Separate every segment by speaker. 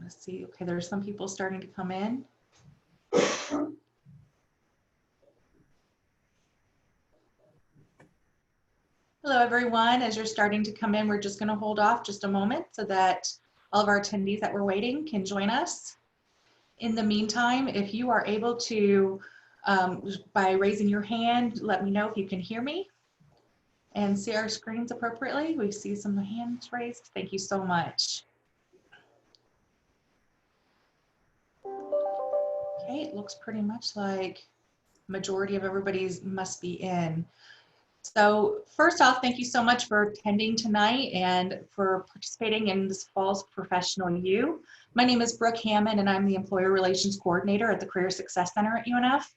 Speaker 1: Let's see. Okay, there's some people starting to come in. Hello, everyone. As you're starting to come in, we're just going to hold off just a moment so that all of our attendees that were waiting can join us. In the meantime, if you are able to, by raising your hand, let me know if you can hear me and see our screens appropriately. We see some hands raised. Thank you so much. Okay, it looks pretty much like majority of everybody's must be in. So first off, thank you so much for attending tonight and for participating in this fall's Professional U. My name is Brooke Hammond and I'm the Employer Relations Coordinator at the Career Success Center at UNF.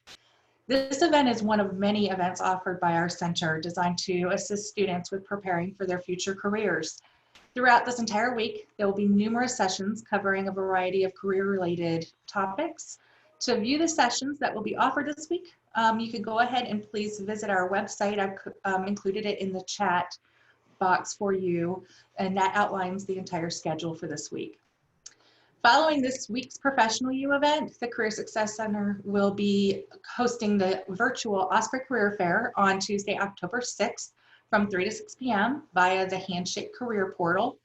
Speaker 1: This event is one of many events offered by our center designed to assist students with preparing for their future careers. Throughout this entire week, there will be numerous sessions covering a variety of career-related topics. To view the sessions that will be offered this week, you can go ahead and please visit our website. I've included it in the chat box for you, and that outlines the entire schedule for this week. Following this week's Professional U event, the Career Success Center will be hosting the virtual Osprey Career Fair on Tuesday, October 6th from 3 to 6 p.m. via the Handshake Career Portal.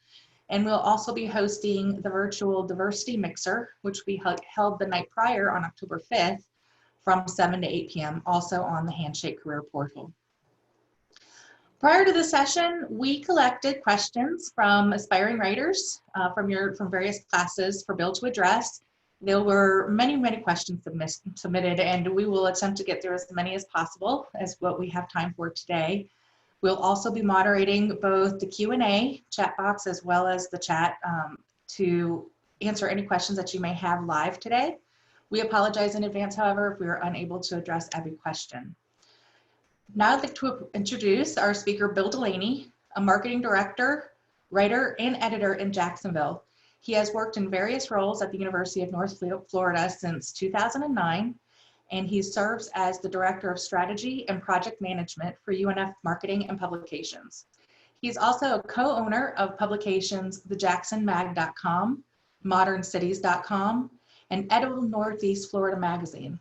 Speaker 1: And we'll also be hosting the virtual Diversity Mixer, which we held the night prior on October 5th from 7 to 8 p.m. also on the Handshake Career Portal. Prior to the session, we collected questions from aspiring writers from various classes for Bill to address. There were many questions submitted, and we will attempt to get through as many as possible as what we have time for today. We'll also be moderating both the Q&A chat box as well as the chat to answer any questions that you may have live today. We apologize in advance, however, if we are unable to address every question. Now I'd like to introduce our speaker, Bill Delaney, a marketing director, writer, and editor in Jacksonville. He has worked in various roles at the University of North Florida since 2009, and he serves as the Director of Strategy and Project Management for UNF Marketing and Publications. He's also a co-owner of publications thejacksonmag.com, moderncities.com, and Edible Northeast Florida Magazine.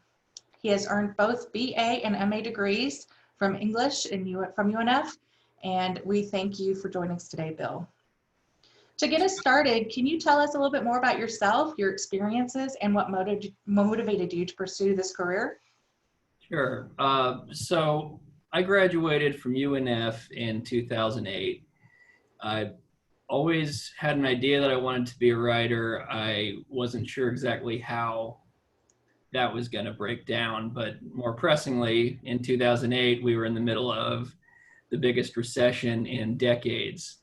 Speaker 1: He has earned both BA and MA degrees from English from UNF, and we thank you for joining us today, Bill. To get us started, can you tell us a little bit more about yourself, your experiences, and what motivated you to pursue this career?
Speaker 2: Sure. So I graduated from UNF in 2008. I always had an idea that I wanted to be a writer. I wasn't sure exactly how that was going to break down, but more pressingly, in 2008, we were in the middle of the biggest recession in decades.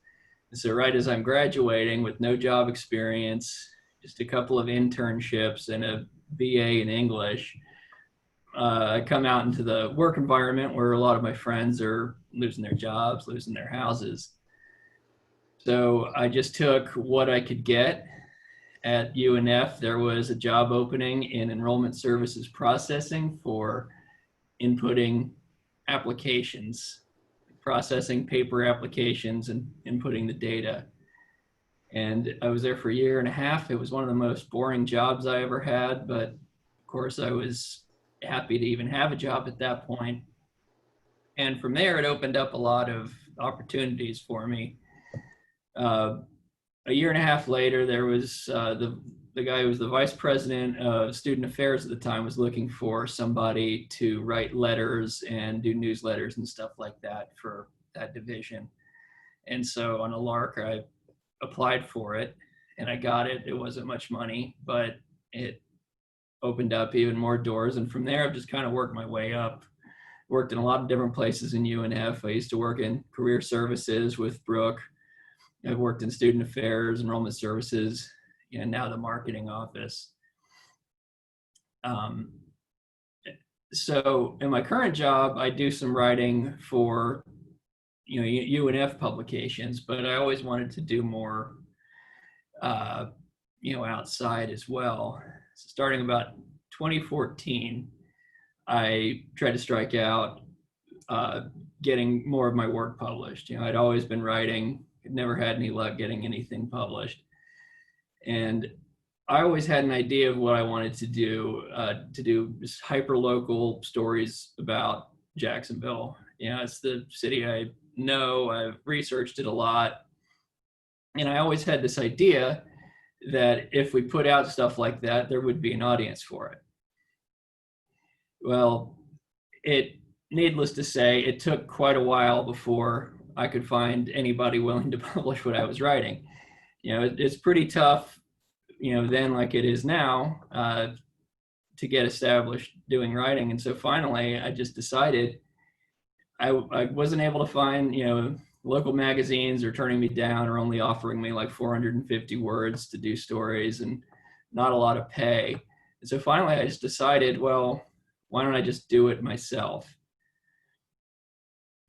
Speaker 2: So right as I'm graduating with no job experience, just a couple of internships and a BA in English, I come out into the work environment where a lot of my friends are losing their jobs, losing their houses. So I just took what I could get. At UNF, there was a job opening in enrollment services processing for inputting applications, processing paper applications and inputting the data. And I was there for a year and a half. It was one of the most boring jobs I ever had, but of course I was happy to even have a job at that point. And from there, it opened up a lot of opportunities for me. A year and a half later, there was the guy who was the vice president of student affairs at the time was looking for somebody to write letters and do newsletters and stuff like that for that division. And so on a lark, I applied for it and I got it. It wasn't much money, but it opened up even more doors. And from there, I've just kind of worked my way up. Worked in a lot of different places in UNF. I used to work in career services with Brooke. I've worked in student affairs, enrollment services, and now the marketing office. So in my current job, I do some writing for, UNF publications, but I always wanted to do more, outside as well. So starting about 2014, I tried to strike out getting more of my work published. I'd always been writing. Never had any luck getting anything published. And I always had an idea of what I wanted to do just hyper local stories about Jacksonville. You know, it's the city I know. I've researched it a lot, and I always had this idea that if we put out stuff like that, there would be an audience for it. Well, needless to say, it took quite a while before I could find anybody willing to publish what I was writing. You know, it's pretty tough, you know, then like it is now, to get established doing writing. And so finally, I just decided I wasn't able to find, you know, local magazines are turning me down or only offering me like 450 words to do stories and not a lot of pay. And so finally, I just decided, well, why don't I just do it myself?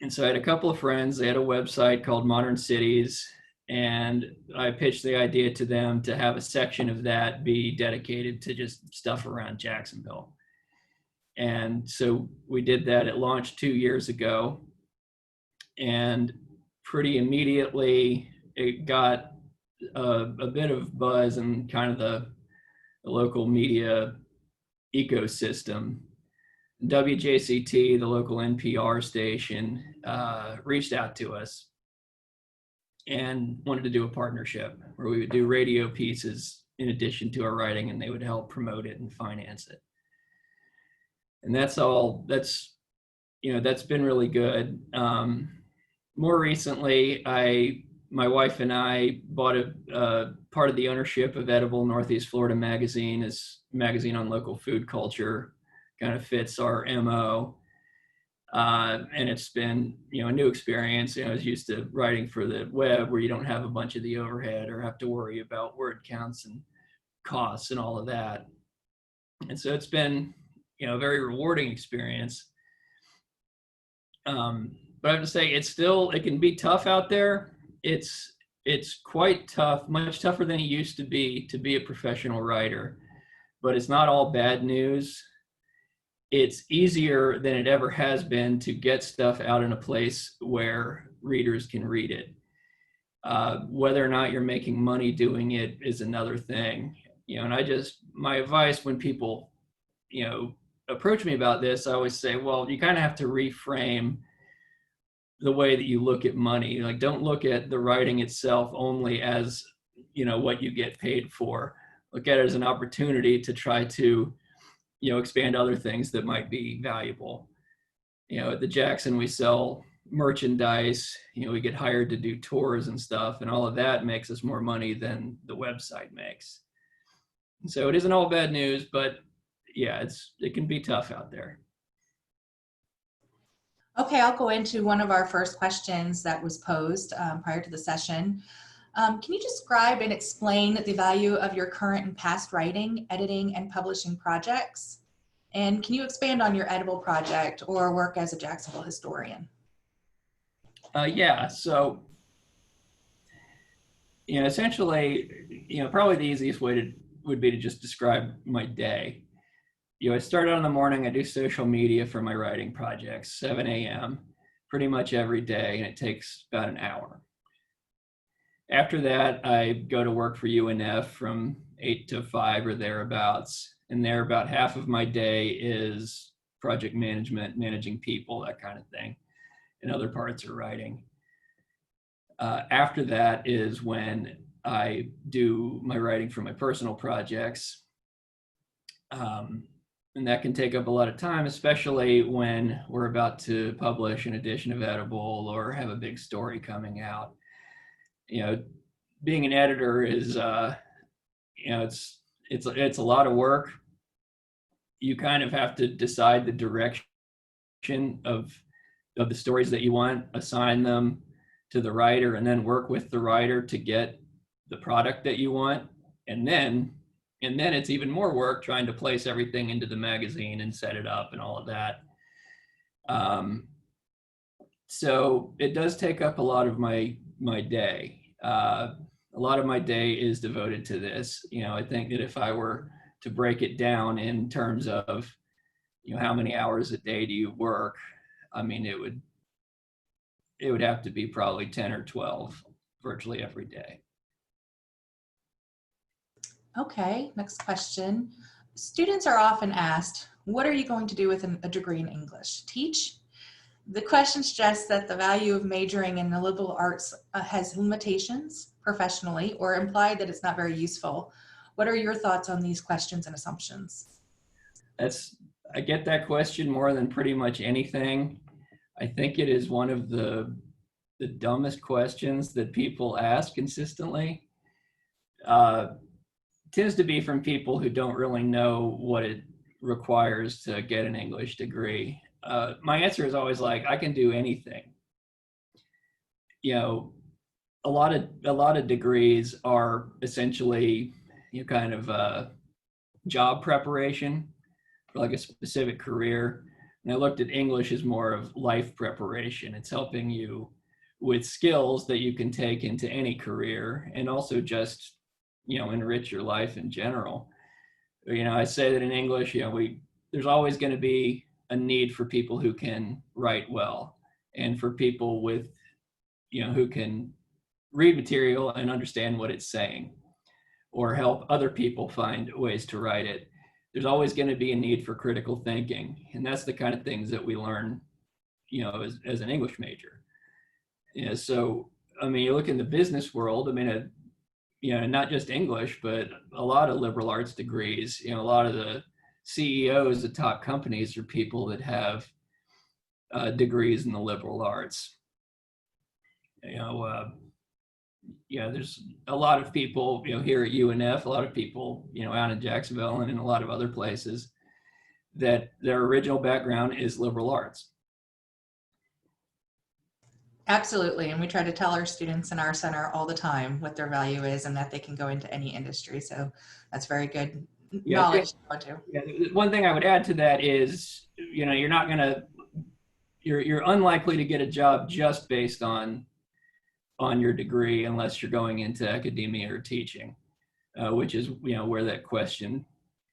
Speaker 2: And so I had a couple of friends. They had a website called Modern Cities, and I pitched the idea to them to have a section of that be dedicated to just stuff around Jacksonville. And so we did that. It launched 2 years ago, and pretty immediately it got a bit of buzz in kind of the local media ecosystem. WJCT, the local NPR station, reached out to us and wanted to do a partnership where we would do radio pieces in addition to our writing, and they would help promote it and finance it. And that's been really good. More recently, my wife and I bought a part of the ownership of Edible Northeast Florida Magazine, as magazine on local food culture, kind of fits our MO. And it's been, you know, a new experience. You know, I was used to writing for the web where you don't have a bunch of the overhead or have to worry about word counts and costs and all of that. And so it's been, you know, a very rewarding experience. But I have to say, it can be tough out there. It's quite tough, much tougher than it used to be a professional writer. But it's not all bad news. It's easier than it ever has been to get stuff out in a place where readers can read it. Whether or not you're making money doing it is another thing. You know, and my advice when people, you know, approach me about this, I always say, well, you kind of have to reframe the way that you look at money. Like, don't look at the writing itself only as, you know, what you get paid for. Look at it as an opportunity to try to, you know, expand other things that might be valuable. You know, at the Jackson, we sell merchandise, you know, we get hired to do tours and stuff, and all of that makes us more money than the website makes. So it isn't all bad news, but yeah, it can be tough out there.
Speaker 1: Okay, I'll go into one of our first questions that was posed prior to the session. Can you describe and explain the value of your current and past writing, editing, and publishing projects? And can you expand on your Edible project or work as a Jacksonville historian?
Speaker 2: Yeah, so, you know, essentially, you know, probably the easiest way would be to just describe my day. You know, I start out in the morning, I do social media for my writing projects, 7 a.m., pretty much every day, and it takes about an hour. After that, I go to work for UNF from 8 to 5 or thereabouts, and there about half of my day is project management, managing people, that kind of thing, and other parts are writing. After that is when I do my writing for my personal projects. And that can take up a lot of time, especially when we're about to publish an edition of Edible or have a big story coming out. You know, being an editor is, you know, it's a lot of work. You kind of have to decide the direction of the stories that you want, assign them to the writer, and then work with the writer to get the product that you want. And then it's even more work trying to place everything into the magazine and set it up and all of that. So it does take up a lot of my day. A lot of my day is devoted to this. You know, I think that if I were to break it down in terms of, you know, how many hours a day do you work? I mean, it would have to be probably 10 or 12 virtually every day.
Speaker 1: Okay, next question. Students are often asked, what are you going to do with a degree in English? Teach? The question suggests that the value of majoring in the liberal arts has limitations professionally, or implied that it's not very useful. What are your thoughts on these questions and assumptions?
Speaker 2: I get that question more than pretty much anything. I think it is one of the dumbest questions that people ask consistently. Tends to be from people who don't really know what it requires to get an English degree. My answer is always like, I can do anything. You know, a lot of degrees are essentially kind of job preparation for like a specific career. And I looked at English as more of life preparation. It's helping you with skills that you can take into any career, and also just enrich your life in general. I say that in English, there's always going to be a need for people who can write well, and for people with who can read material and understand what it's saying, or help other people find ways to write it. There's always going to be a need for critical thinking, and that's the kind of things that we learn as an English major. So I mean, you look in the business world, I mean, not just English, but a lot of liberal arts degrees. A lot of the CEOs of top companies are people that have degrees in the liberal arts. There's a lot of people, here at UNF, a lot of people, out in Jacksonville and in a lot of other places, that their original background is liberal arts.
Speaker 1: Absolutely. And we try to tell our students in our center all the time what their value is and that they can go into any industry. So that's very good knowledge to go to.
Speaker 2: Yeah, one thing I would add to that is, you're not going to, you're unlikely to get a job just based on your degree unless you're going into academia or teaching, which is, where that question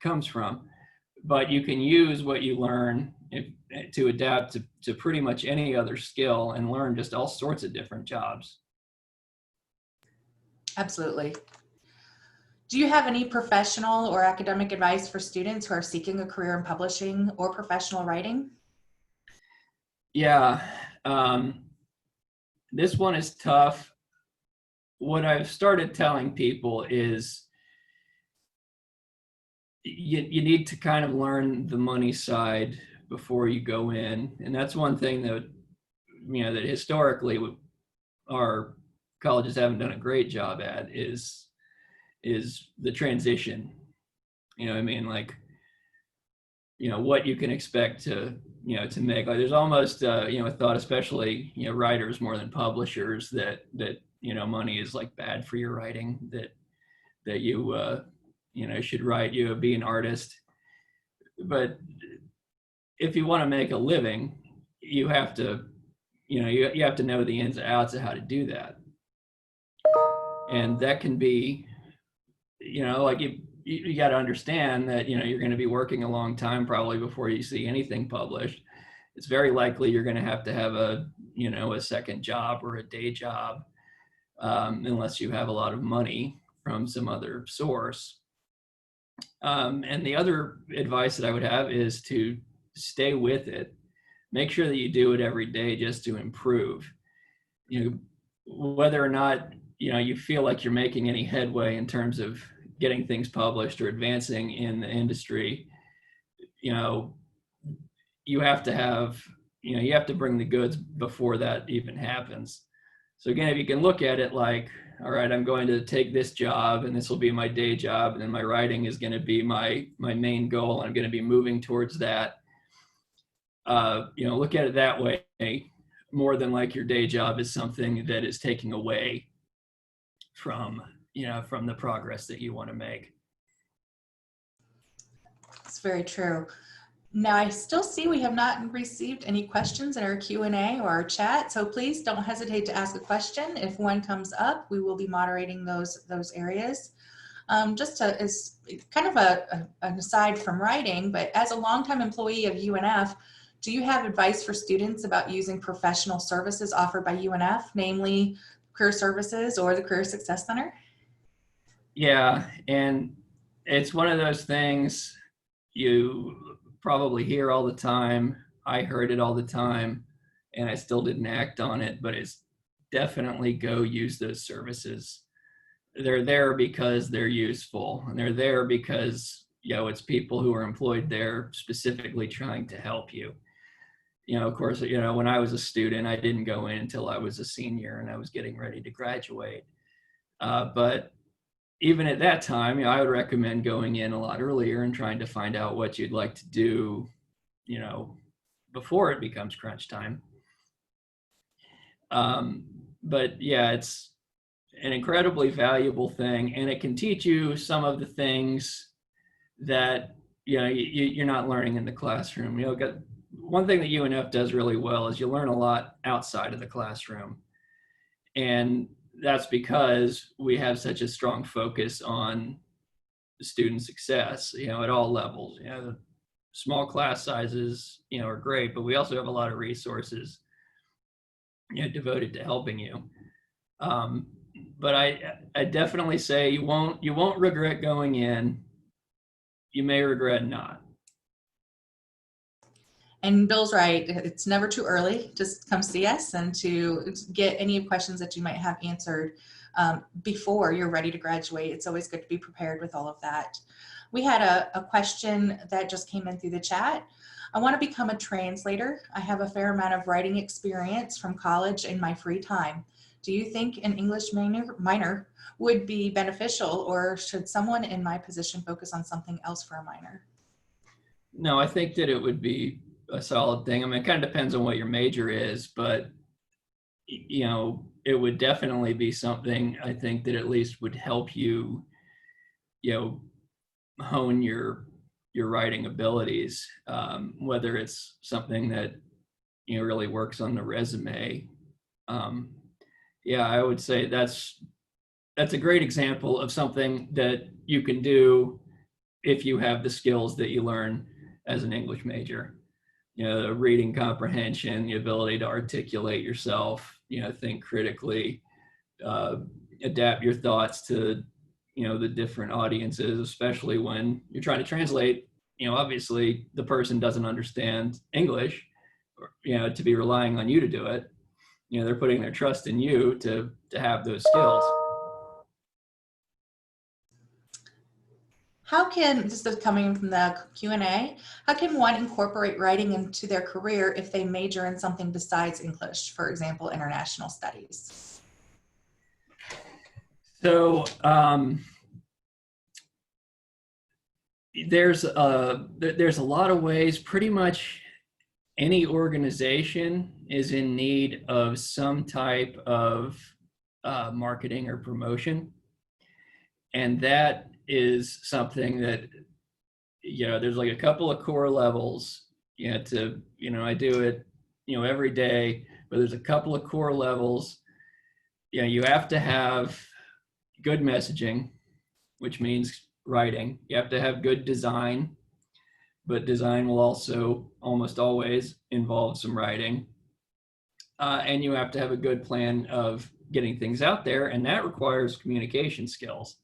Speaker 2: comes from. But you can use what you learn to adapt to pretty much any other skill and learn just all sorts of different jobs.
Speaker 1: Absolutely. Do you have any professional or academic advice for students who are seeking a career in publishing or professional writing?
Speaker 2: Yeah, this one is tough. What I've started telling people is you need to kind of learn the money side before you go in. And that's one thing that, that historically our colleges haven't done a great job at is the transition. I mean, like, what you can expect to make. Like, there's almost, a thought, especially, writers more than publishers, that money is like bad for your writing, that you should write, be an artist. But if you want to make a living, you have to, you have to know the ins and outs of how to do that. And that can be, like you got to understand that, you're going to be working a long time probably before you see anything published. It's very likely you're going to have a, a second job or a day job, unless you have a lot of money from some other source. And the other advice that I would have is to stay with it. Make sure that you do it every day just to improve. Whether or not, you feel like you're making any headway in terms of getting things published or advancing in the industry, you have to have, you have to bring the goods before that even happens. So again, if you can look at it like, all right, I'm going to take this job and this will be my day job, and then my writing is going to be my main goal. I'm going to be moving towards that. Look at it that way, more than like your day job is something that is taking away from the progress that you want to make.
Speaker 1: It's very true. Now, I still see we have not received any questions in our Q&A or our chat, so please don't hesitate to ask a question. If one comes up, we will be moderating those areas. Just as kind of an aside from writing, but as a longtime employee of UNF, do you have advice for students about using professional services offered by UNF, namely Career Services or the Career Success Center?
Speaker 2: Yeah, and it's one of those things you probably hear all the time. I heard it all the time, and I still didn't act on it, but it's definitely go use those services. They're there because they're useful, and they're there because, it's people who are employed there specifically trying to help you. Of course, when I was a student, I didn't go in until I was a senior and I was getting ready to graduate. But even at that time, I would recommend going in a lot earlier and trying to find out what you'd like to do, before it becomes crunch time. But yeah, it's an incredibly valuable thing, and it can teach you some of the things that you're not learning in the classroom. One thing that UNF does really well is you learn a lot outside of the classroom, and that's because we have such a strong focus on student success, at all levels. The small class sizes, are great, but we also have a lot of resources, devoted to helping you. But I definitely say you won't regret going in. You may regret not.
Speaker 1: And Bill's right. It's never too early. Just come see us and to get any questions that you might have answered before you're ready to graduate. It's always good to be prepared with all of that. We had a question that just came in through the chat. I want to become a translator. I have a fair amount of writing experience from college in my free time. Do you think an English minor would be beneficial, or should someone in my position focus on something else for a minor?
Speaker 2: No, I think that it would be a solid thing. I mean, it kind of depends on what your major is, but it would definitely be something, I think, that at least would help you, hone your writing abilities, whether it's something that really works on the resume. I would say that's a great example of something that you can do if you have the skills that you learn as an English major. The reading comprehension, the ability to articulate yourself, think critically, adapt your thoughts to, the different audiences, especially when you're trying to translate. Obviously the person doesn't understand English, to be relying on you to do it. They're putting their trust in you to have those skills.
Speaker 1: How can, this is coming from the Q&A, how can one incorporate writing into their career if they major in something besides English, for example, international studies?
Speaker 2: So there's a lot of ways. Pretty much any organization is in need of some type of marketing or promotion. And that is something that, there's like a couple of core levels, I do it, every day, but there's a couple of core levels. You have to have good messaging, which means writing. You have to have good design, but design will also almost always involve some writing. And you have to have a good plan of getting things out there, and that requires communication skills.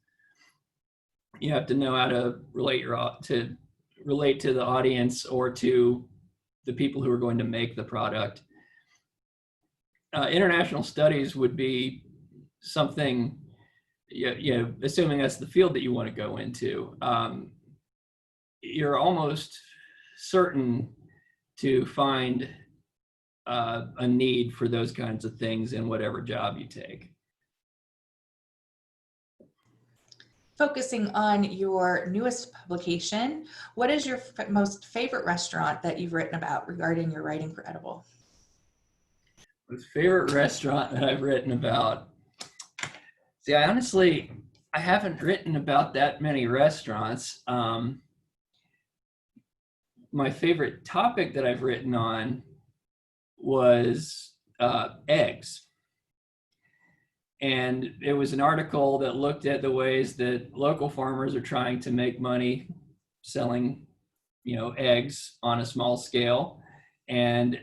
Speaker 2: You have to know how to relate to the audience or to the people who are going to make the product. International studies would be something, assuming that's the field that you want to go into. You're almost certain to find a need for those kinds of things in whatever job you take.
Speaker 1: Focusing on your newest publication, what is your most favorite restaurant that you've written about regarding your writing for Edible?
Speaker 2: My favorite restaurant that I've written about? See, I haven't written about that many restaurants. My favorite topic that I've written on was eggs. And it was an article that looked at the ways that local farmers are trying to make money selling, eggs on a small scale. And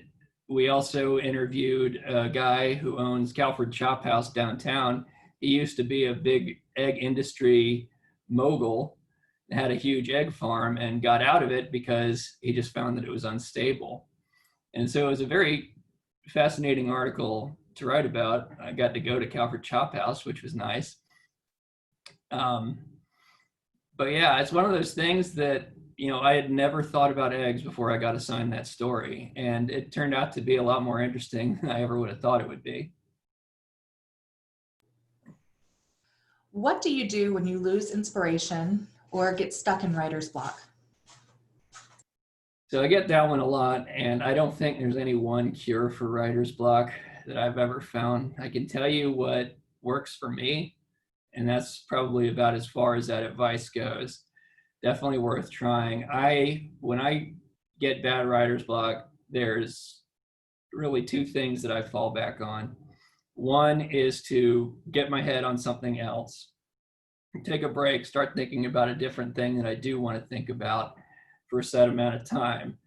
Speaker 2: we also interviewed a guy who owns Calford Chop House downtown. He used to be a big egg industry mogul, had a huge egg farm and got out of it because he just found that it was unstable. And so it was a very fascinating article to write about. I got to go to Calvert Chop House, which was nice. Um, but yeah, it's one of those things that, I had never thought about eggs before I got assigned that story. And it turned out to be a lot more interesting than I ever would have thought it would be.
Speaker 1: What do you do when you lose inspiration or get stuck in writer's block?
Speaker 2: So I get that one a lot, and I don't think there's any one cure for writer's block that I've ever found. I can tell you what works for me, and that's probably about as far as that advice goes. Definitely worth trying. When I get bad writer's block, there's really two things that I fall back on. One is to get my head on something else, take a break, start thinking about a different thing that I do want to think about for a set amount of time.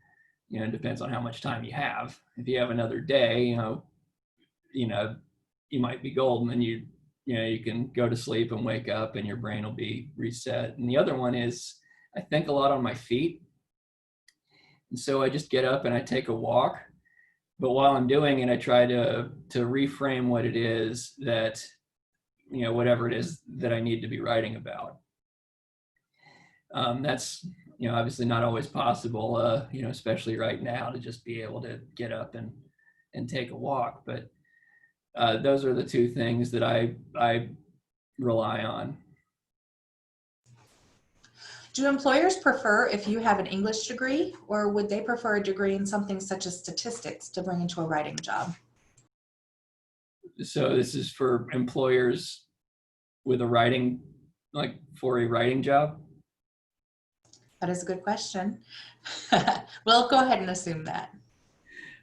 Speaker 2: It depends on how much time you have. If you have another day, you might be golden, and you can go to sleep and wake up and your brain will be reset. And the other one is I think a lot on my feet. And so I just get up and I take a walk. But while I'm doing it, I try to reframe what it is that, whatever it is that I need to be writing about. That's, obviously not always possible, especially right now, to just be able to get up and take a walk. But those are the two things that I rely on.
Speaker 1: Do employers prefer if you have an English degree, or would they prefer a degree in something such as statistics to bring into a writing job?
Speaker 2: So this is for employers with a writing, like for a writing job?
Speaker 1: That is a good question. We'll go ahead and assume that.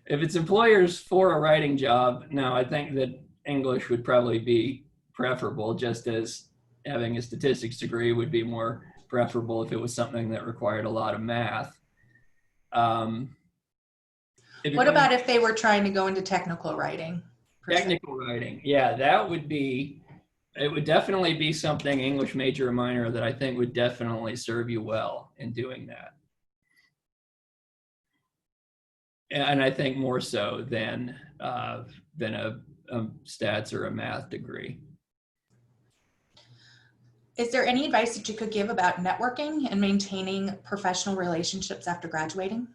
Speaker 2: If it's employers for a writing job, no, I think that English would probably be preferable, just as having a statistics degree would be more preferable if it was something that required a lot of math.
Speaker 1: What about if they were trying to go into technical writing?
Speaker 2: Technical writing, yeah, it would definitely be something, English major or minor, that I think would definitely serve you well in doing that. And I think more so than a stats or a math degree.
Speaker 1: Is there any advice that you could give about networking and maintaining professional relationships after graduating?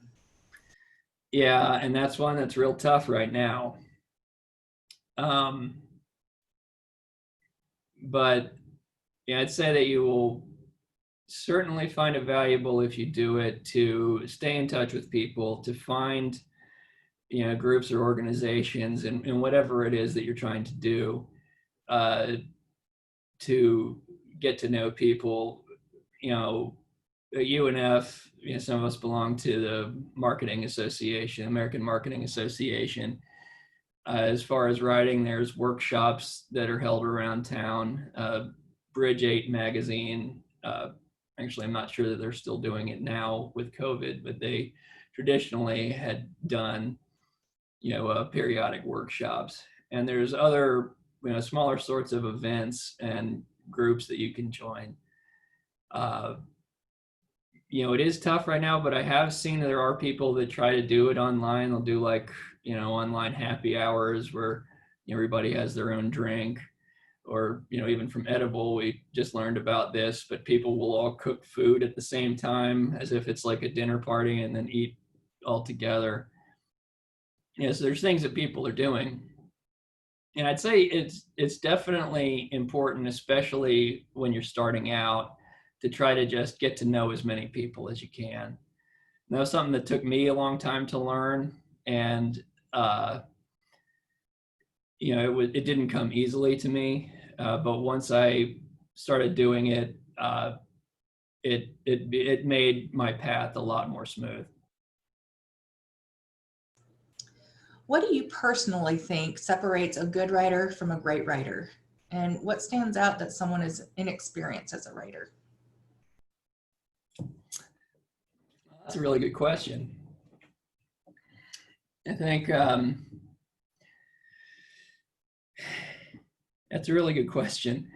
Speaker 2: Yeah, and that's one that's real tough right now. But yeah, I'd say that you will certainly find it valuable, if you do it, to stay in touch with people, to find groups or organizations and whatever it is that you're trying to do, to get to know people. At UNF, some of us belong to the Marketing Association, American Marketing Association. As far as writing, there's workshops that are held around town. Bridge 8 magazine, actually, I'm not sure that they're still doing it now with COVID, but they traditionally had done, periodic workshops. And there's other, smaller sorts of events and groups that you can join. It is tough right now, but I have seen there are people that try to do it online. They'll do online happy hours where everybody has their own drink, or even from Edible, we just learned about this, but people will all cook food at the same time as if it's like a dinner party, and then eat all together. So there's things that people are doing, and I'd say it's definitely important, especially when you're starting out, to try to just get to know as many people as you can. And that was something that took me a long time to learn, and it didn't come easily to me, but once I started doing it, it made my path a lot more smooth.
Speaker 1: What do you personally think separates a good writer from a great writer? And what stands out that someone is inexperienced as a writer?
Speaker 2: That's a really good question. I think that's a really good question.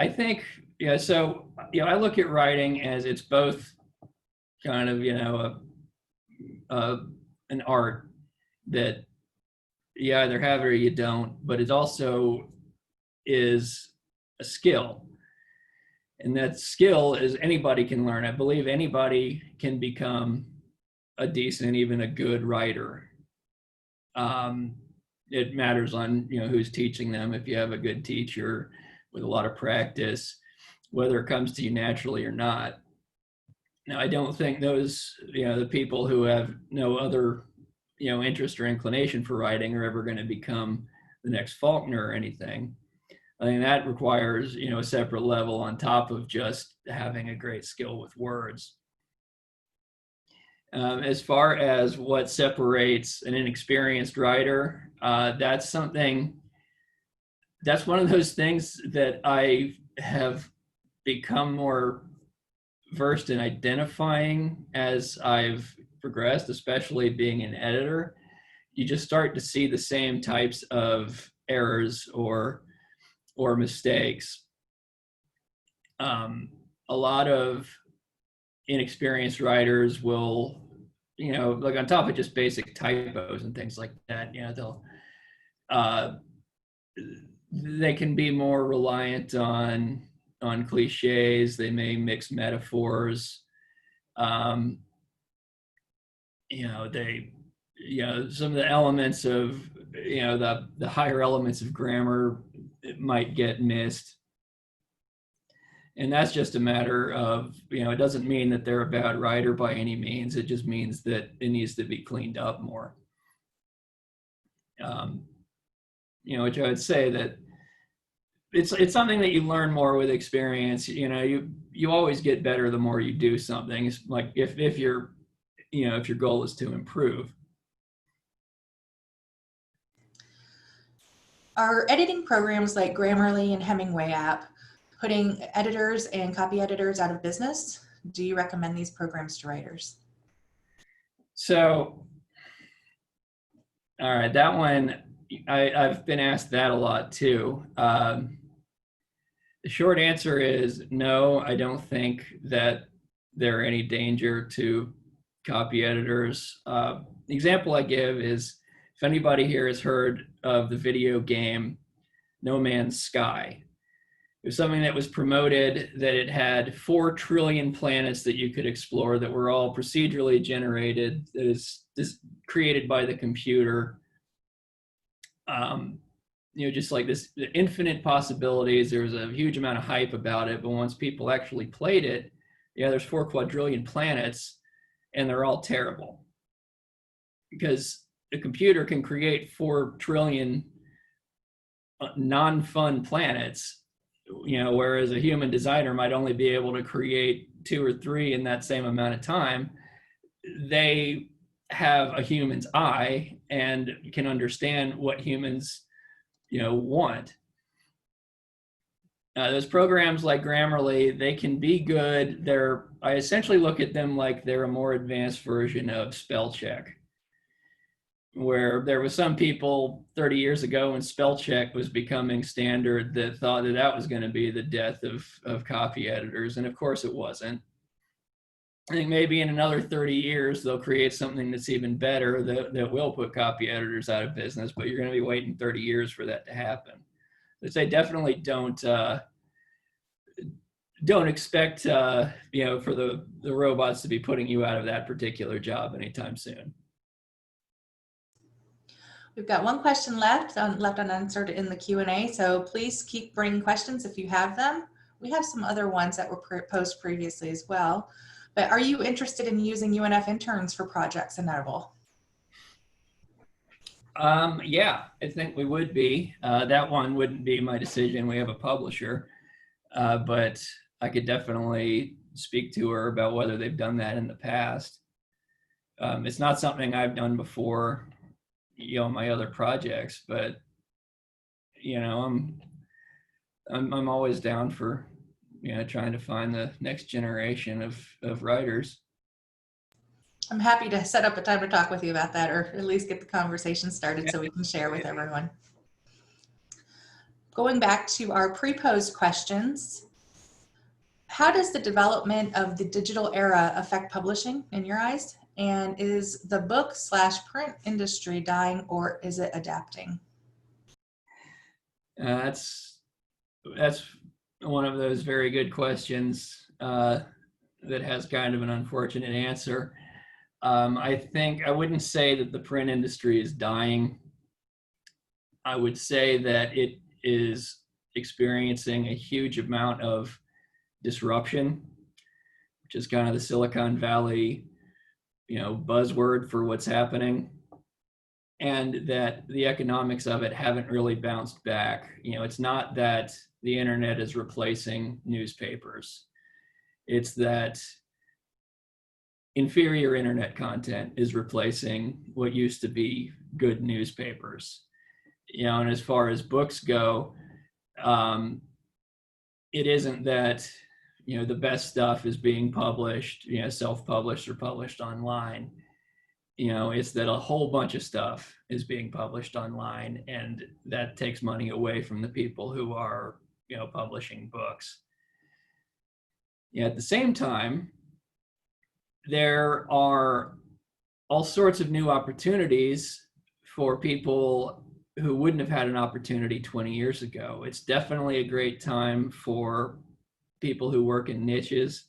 Speaker 2: I think, yeah, so, I look at writing as it's both kind of, an art that you either have it or you don't, but it also is a skill. And that skill is anybody can learn. I believe anybody can become a decent, even a good writer. Um, it matters on who's teaching them. If you have a good teacher with a lot of practice, whether it comes to you naturally or not. Now, I don't think those the people who have no other interest or inclination for writing are ever going to become the next Faulkner or anything. I think that requires a separate level on top of just having a great skill with words. As far as what separates an inexperienced writer, that's one of those things that I have become more versed in identifying as I've progressed, especially being an editor. You just start to see the same types of errors or mistakes. A lot of inexperienced writers will, like on top of just basic typos and things like that, they can be more reliant on cliches. They may mix metaphors. Some of the elements of the higher elements of grammar might get missed. And that's just a matter of, it doesn't mean that they're a bad writer by any means. It just means that it needs to be cleaned up more. Which I would say that it's something that you learn more with experience. You always get better the more you do something. It's like if your goal is to improve.
Speaker 1: Are editing programs like Grammarly and Hemingway app putting editors and copy editors out of business? Do you recommend these programs to writers?
Speaker 2: So, all right, that one, I've been asked that a lot too. The short answer is no, I don't think that there are any danger to copy editors. The example I give is, if anybody here has heard of the video game No Man's Sky, it was something that was promoted that it had 4 trillion planets that you could explore that were all procedurally generated, that is created by the computer. Just like this, the infinite possibilities. There was a huge amount of hype about it, but once people actually played it, there's 4 quadrillion planets and they're all terrible. Because the computer can create 4 trillion non-fun planets, whereas a human designer might only be able to create 2 or 3 in that same amount of time. They have a human's eye and can understand what humans, want. Those programs like Grammarly, they can be good. I essentially look at them like they're a more advanced version of spell check, where there was some people 30 years ago when spell check was becoming standard that thought that was going to be the death of copy editors. And of course it wasn't. I think maybe in another 30 years, they'll create something that's even better that will put copy editors out of business, but you're going to be waiting 30 years for that to happen. But they definitely don't expect, for the robots to be putting you out of that particular job anytime soon.
Speaker 1: We've got one question left unanswered in the Q&A, so please keep bringing questions if you have them. We have some other ones that were posed previously as well. But are you interested in using UNF interns for projects in Editable?
Speaker 2: Yeah, I think we would be. That one wouldn't be my decision. We have a publisher, but I could definitely speak to her about whether they've done that in the past. It's not something I've done before, my other projects, but I'm always down for trying to find the next generation of writers.
Speaker 1: I'm happy to set up a time to talk with you about that, or at least get the conversation started so we can share with everyone. going back to our pre-posed questions, how does the development of the digital era affect publishing in your eyes? And is the book/print industry dying, or is it adapting?
Speaker 2: That's one of those very good questions that has kind of an unfortunate answer. I think I wouldn't say that the print industry is dying. I would say that it is experiencing a huge amount of disruption, which is kind of the Silicon Valley, buzzword for what's happening, and that the economics of it haven't really bounced back. It's not that the internet is replacing newspapers. It's that inferior internet content is replacing what used to be good newspapers. And as far as books go, it isn't that the best stuff is being published, self-published or published online. It's that a whole bunch of stuff is being published online, and that takes money away from the people who are publishing books. At the same time, there are all sorts of new opportunities for people who wouldn't have had an opportunity 20 years ago. It's definitely a great time for people who work in niches.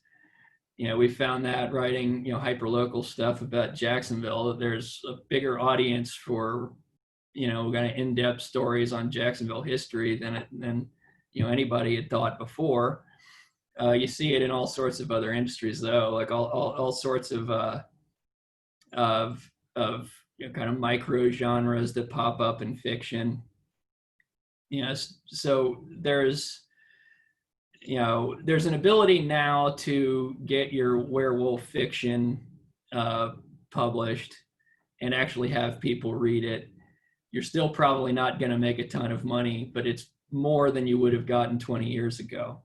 Speaker 2: We found that writing, hyperlocal stuff about Jacksonville, that there's a bigger audience for, kind of in-depth stories on Jacksonville history than anybody had thought before. You see it in all sorts of other industries, though, like all sorts of kind of micro genres that pop up in fiction. So there's an ability now to get your werewolf fiction published and actually have people read it. You're still probably not going to make a ton of money, but it's more than you would have gotten 20 years ago.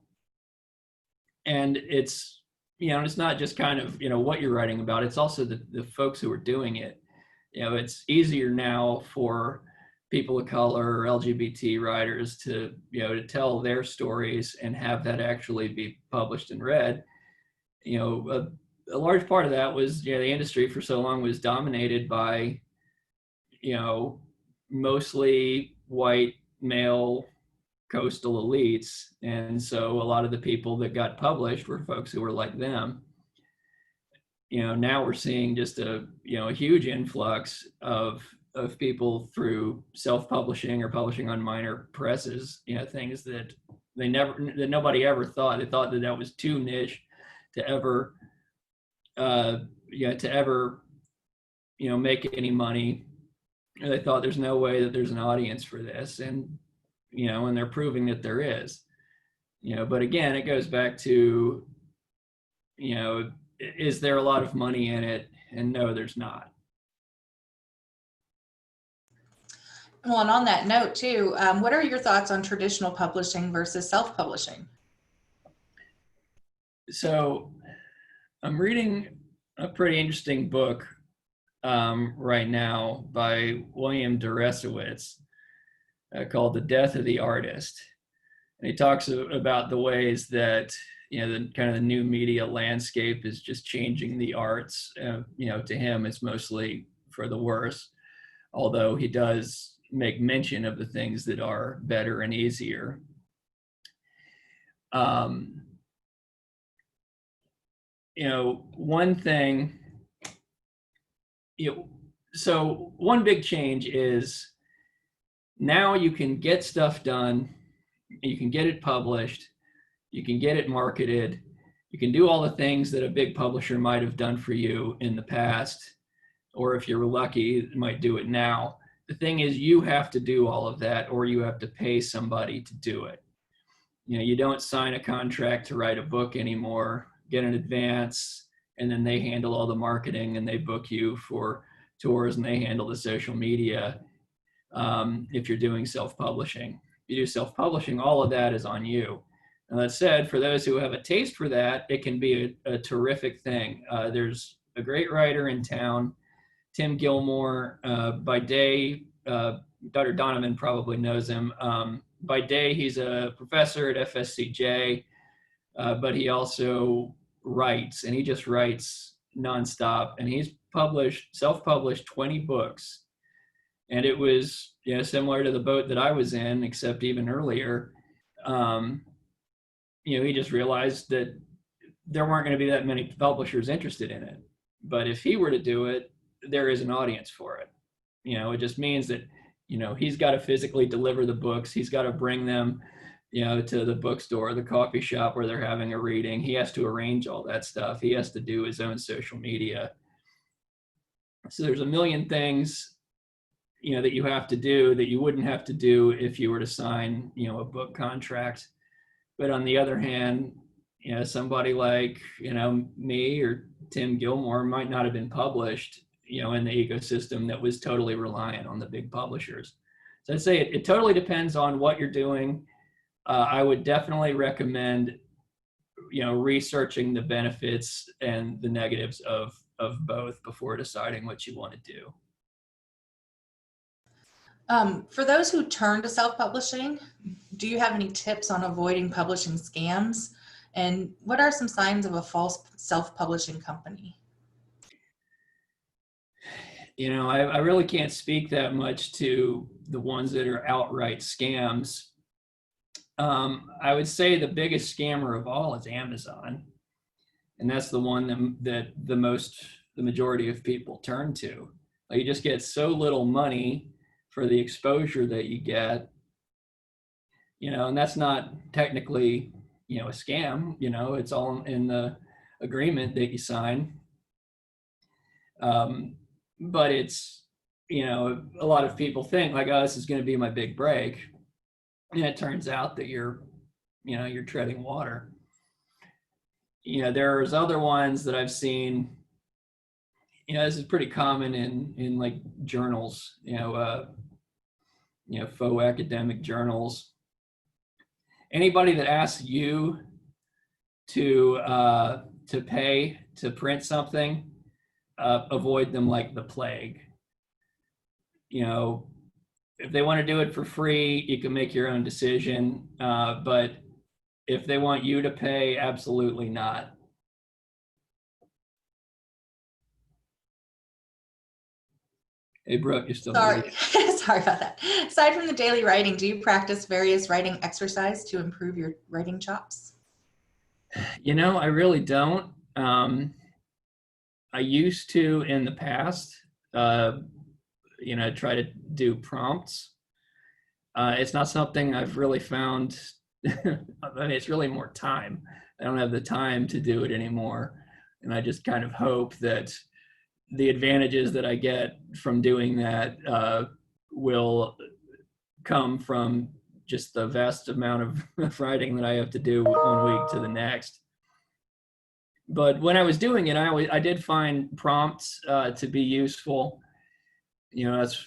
Speaker 2: And it's not just kind of what you're writing about, it's also the folks who are doing it. It's easier now for people of color or LGBT writers to tell their stories and have that actually be published and read. A large part of that was the industry for so long was dominated by mostly white male coastal elites, and so a lot of the people that got published were folks who were like them. Now we're seeing just a huge influx of people through self-publishing or publishing on minor presses, things that nobody ever thought. They thought that was too niche to ever make any money. They thought there's no way that there's an audience for this, and and they're proving that there is. But again, it goes back to is there a lot of money in it? And no, there's not.
Speaker 1: Well, and on that note too, what are your thoughts on traditional publishing versus self-publishing?
Speaker 2: So I'm reading a pretty interesting book right now by William Deresiewicz called The Death of the Artist. And he talks about the ways that the kind of the new media landscape is just changing the arts. To him, it's mostly for the worse, although he does make mention of the things that are better and easier. One thing, so one big change is now you can get stuff done, you can get it published, you can get it marketed, you can do all the things that a big publisher might have done for you in the past, or if you're lucky, might do it now. The thing is, you have to do all of that, or you have to pay somebody to do it. You don't sign a contract to write a book anymore, get an advance, and then they handle all the marketing and they book you for tours and they handle the social media. If you're doing self-publishing, if you do self-publishing, all of that is on you. And that said, for those who have a taste for that, it can be a terrific thing. There's a great writer in town, Tim Gilmore, by day. Dr. Donovan probably knows him. by day, he's a professor at FSCJ, but he also writes, and he just writes nonstop. And he's self-published 20 books. And it was, similar to the boat that I was in, except even earlier. He just realized that there weren't going to be that many publishers interested in it. But if he were to do it, there is an audience for it. It just means that, he's got to physically deliver the books. He's got to bring them, to the bookstore, the coffee shop where they're having a reading. He has to arrange all that stuff. He has to do his own social media. So there's a million things, that you have to do that you wouldn't have to do if you were to sign, a book contract. But on the other hand, somebody like, me or Tim Gilmore might not have been published, in the ecosystem that was totally reliant on the big publishers. So I'd say it totally depends on what you're doing. I would definitely recommend, researching the benefits and the negatives of both before deciding what you want to do.
Speaker 1: For those who turn to self-publishing, do you have any tips on avoiding publishing scams? And what are some signs of a false self-publishing company?
Speaker 2: I really can't speak that much to the ones that are outright scams. I would say the biggest scammer of all is Amazon. And that's the one that the majority of people turn to. You just get so little money for the exposure that you get, and that's not technically, a scam, it's all in the agreement that you sign. But it's, a lot of people think like, oh, this is going to be my big break. And it turns out that you're treading water. There's other ones that I've seen, this is pretty common in like journals, faux academic journals. Anybody that asks you to pay to print something, avoid them like the plague. If they want to do it for free, you can make your own decision. But if they want you to pay, absolutely not. Hey, Brooke, you're still
Speaker 1: Sorry. Sorry about that. Aside from the daily writing, do you practice various writing exercise to improve your writing chops?
Speaker 2: I really don't. I used to in the past, try to do prompts. It's not something I've really found. I mean, it's really more time. I don't have the time to do it anymore. And I just kind of hope that the advantages that I get from doing that will come from just the vast amount of writing that I have to do 1 week to the next. But when I was doing it, I did find prompts to be useful. That's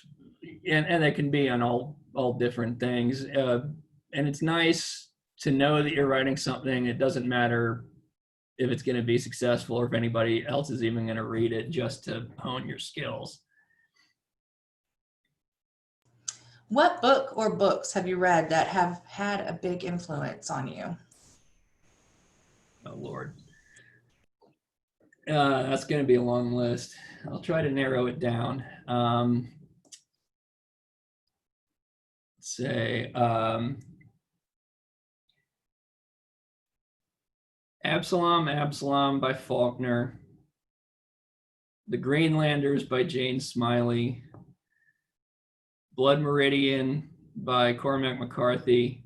Speaker 2: and they can be on all different things. And it's nice to know that you're writing something. It doesn't matter if it's going to be successful or if anybody else is even going to read it, just to hone your skills.
Speaker 1: What book or books have you read that have had a big influence on you?
Speaker 2: Oh, Lord. That's going to be a long list. I'll try to narrow it down. Let's say Absalom by Faulkner, The Greenlanders by Jane Smiley, Blood Meridian by Cormac McCarthy,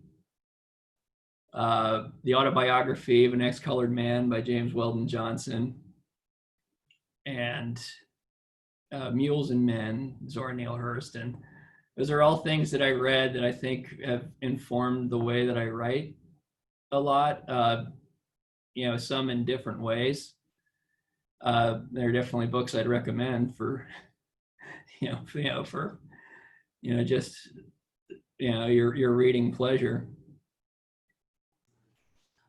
Speaker 2: The Autobiography of an Ex-Colored Man by James Weldon Johnson, and Mules and Men, Zora Neale Hurston. Those are all things that I read that I think have informed the way that I write a lot. Some in different ways. They're definitely books I'd recommend for, just, your reading pleasure.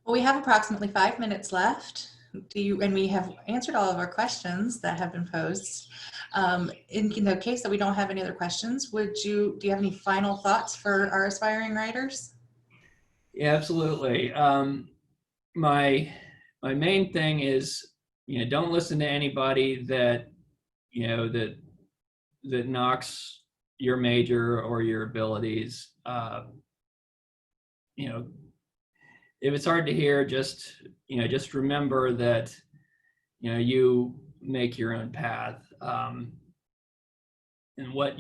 Speaker 1: Well, we have approximately 5 minutes left. And we have answered all of our questions that have been posed. In the case that we don't have any other questions, do you have any final thoughts for our aspiring writers?
Speaker 2: Yeah, absolutely. My main thing is, don't listen to anybody that that knocks your major or your abilities. You know, if it's hard to hear, just remember that you make your own path, and what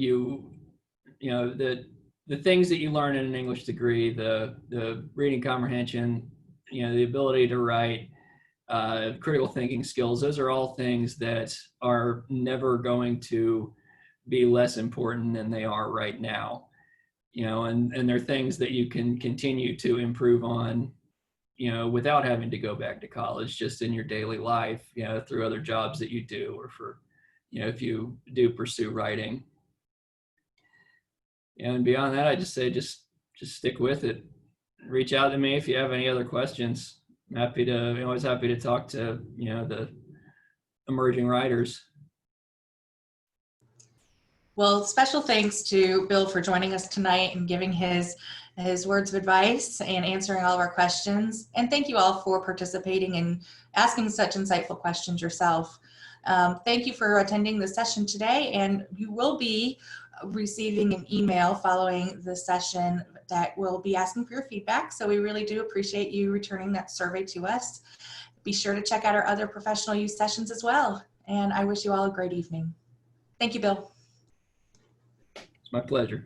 Speaker 2: the things that you learn in an English degree, the reading comprehension, the ability to write, critical thinking skills, those are all things that are never going to be less important than they are right now. And they're things that you can continue to improve on, without having to go back to college, just in your daily life, through other jobs that you do, or for, if you do pursue writing. And beyond that, I just say, just stick with it. Reach out to me if you have any other questions. I'm always happy to talk to, the emerging writers.
Speaker 1: Well, special thanks to Bill for joining us tonight and giving his words of advice and answering all of our questions. And thank you all for participating and asking such insightful questions yourself. Thank you for attending the session today, and you will be receiving an email following the session that will be asking for your feedback. So we really do appreciate you returning that survey to us. Be sure to check out our other professional use sessions as well. And I wish you all a great evening. Thank you, Bill.
Speaker 2: It's my pleasure.